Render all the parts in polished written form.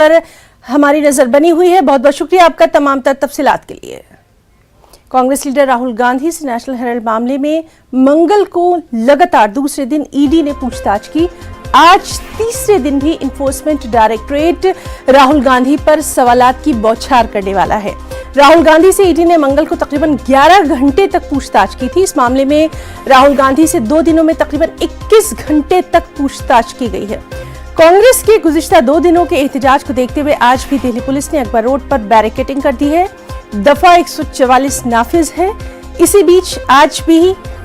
पर हमारी नजर बनी हुई है। बहुत बहुत शुक्रिया आपका तमाम तफसीलात के लिए। कांग्रेस लीडर राहुल गांधी से नेशनल हेराल्ड मामले में मंगल को लगातार दूसरे दिन ईडी ने पूछताछ की। आज तीसरे दिन भी इन्फोर्समेंट डायरेक्टरेट राहुल गांधी पर सवालात की बौछार करने वाला है। राहुल गांधी से ईडी ने मंगल को तकरीबन 11 घंटे तक पूछताछ की थी। इस मामले में राहुल गांधी से 2 दिनों में तकरीबन 21 घंटे तक पूछताछ की गई है। कांग्रेस के गुज़िश्ता 2 दिनों के एहतजाज को देखते हुए आज भी दिल्ली पुलिस ने अकबर रोड पर बैरिकेडिंग कर दी है। दफा 144 नाफिज है। इसी बीच आज भी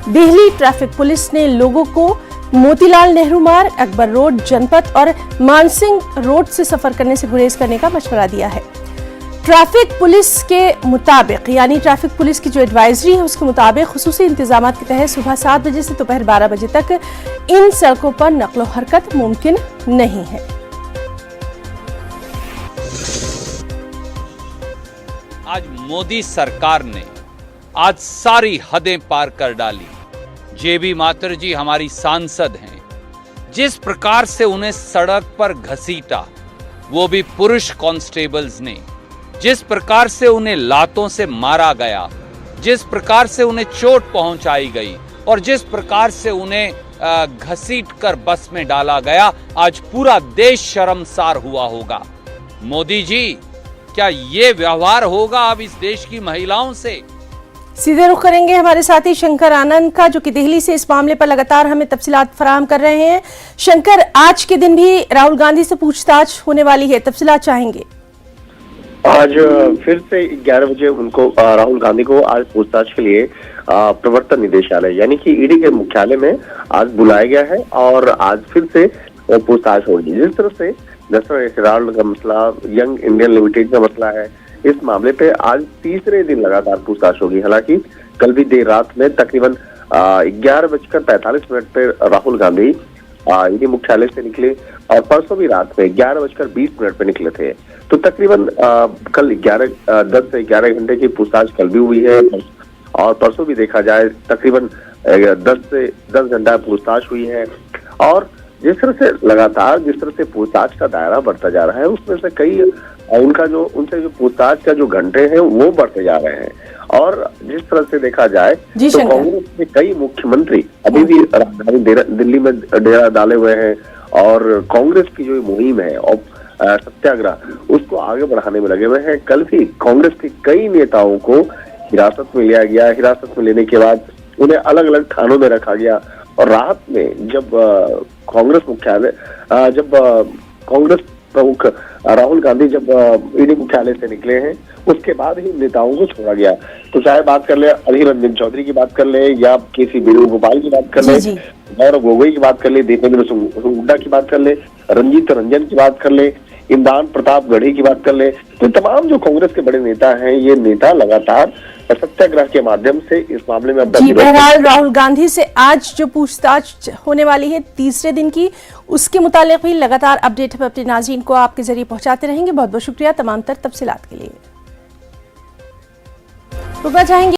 दिल्ली ट्रैफिक पुलिस ने लोगों को मोतीलाल नेहरू मार्ग, अकबर रोड, जनपथ और मानसिंह रोड से सफर करने से गुरेज करने का मशवरा दिया है। ट्रैफिक पुलिस के मुताबिक, यानी ट्रैफिक पुलिस की जो एडवाइजरी है उसके मुताबिक खुसूसी इंतजाम के तहत सुबह 7 बजे से दोपहर 12 बजे तक इन सड़कों पर नकलो हरकत मुमकिन नहीं है। आज मोदी सरकार ने आज सारी हदें पार कर डाली। जेबी माथुर जी हमारी सांसद हैं। जिस प्रकार से उन्हें सड़क पर घसीटा, वो भी पुरुष कांस्टेबल्स ने, जिस प्रकार से उन्हें लातों से मारा गया, जिस प्रकार से उन्हें चोट पहुंचाई गई और जिस प्रकार से उन्हें घसीट कर बस में डाला गया, आज पूरा देश शर्मसार हुआ होगा। मोदी जी, क्या ये व्यवहार होगा अब इस देश की महिलाओं से? सीधे रुख करेंगे हमारे साथी शंकर आनंद का, जो कि दिल्ली से इस मामले पर लगातार हमें तफसीलात फराहम कर रहे हैं। शंकर, आज के दिन भी राहुल गांधी से पूछताछ होने वाली है, तफसीलात चाहेंगे। आज फिर से 11 बजे उनको राहुल गांधी को आज पूछताछ के लिए प्रवर्तन निदेशालय यानी कि ईडी के मुख्यालय में आज बुलाया गया है और आज फिर से पूछताछ होगी। जिस तरह से नेशनल हेराल्ड का मसला, यंग इंडियन लिमिटेड का मसला है, इस मामले पे आज तीसरे दिन लगातार पूछताछ होगी। हालांकि कल भी देर रात में तकरीबन 11:45 पे राहुल गांधी ईडी मुख्यालय से निकले और परसों भी रात में 11:20 पे निकले थे। तो तकरीबन कल 10 से 11 घंटे की पूछताछ कल भी हुई है और परसों भी देखा जाए तकरीबन 10 घंटा पूछताछ हुई है। और जिस तरह से पूछताछ का दायरा बढ़ता जा रहा है, उसमें से कई उनसे जो पूछताछ का जो घंटे हैं वो बढ़ते जा रहे हैं। और जिस तरह से देखा जाए तो कांग्रेस के कई मुख्यमंत्री अभी भी राजधानी दिल्ली में डेरा डाले हुए हैं और कांग्रेस की जो मुहिम है और सत्याग्रह उसको आगे बढ़ाने में लगे हुए हैं। कल भी कांग्रेस के कई नेताओं को हिरासत में लिया गया। हिरासत में लेने के बाद उन्हें अलग अलग थानों में रखा गया और रात में जब कांग्रेस प्रमुख राहुल गांधी जब ईडी मुख्यालय से निकले हैं, उसके बाद ही नेताओं को छोड़ा गया। तो चाहे बात कर ले अधीर रंजन चौधरी की बात कर ले या केसी वेणुगोपाल की बात कर ले, गौरव गोगोई की बात कर ले, दीपेंद्र हुड्डा की बात कर ले, रंजीत रंजन की बात कर ले, इमरान प्रताप गढ़ी की बात कर ले, तो तमाम जो कांग्रेस के बड़े नेता हैं, ये नेता लगातार सत्याग्रह के माध्यम से इस मामले में बहरहाल राहुल गांधी से आज जो पूछताछ होने वाली है तीसरे दिन की, उसके मुतालिक भी लगातार अपडेट अपने नाज़रीन को आपके जरिए पहुंचाते रहेंगे। बहुत बहुत शुक्रिया तमाम तफसीलात के लिए। रुकना चाहेंगे।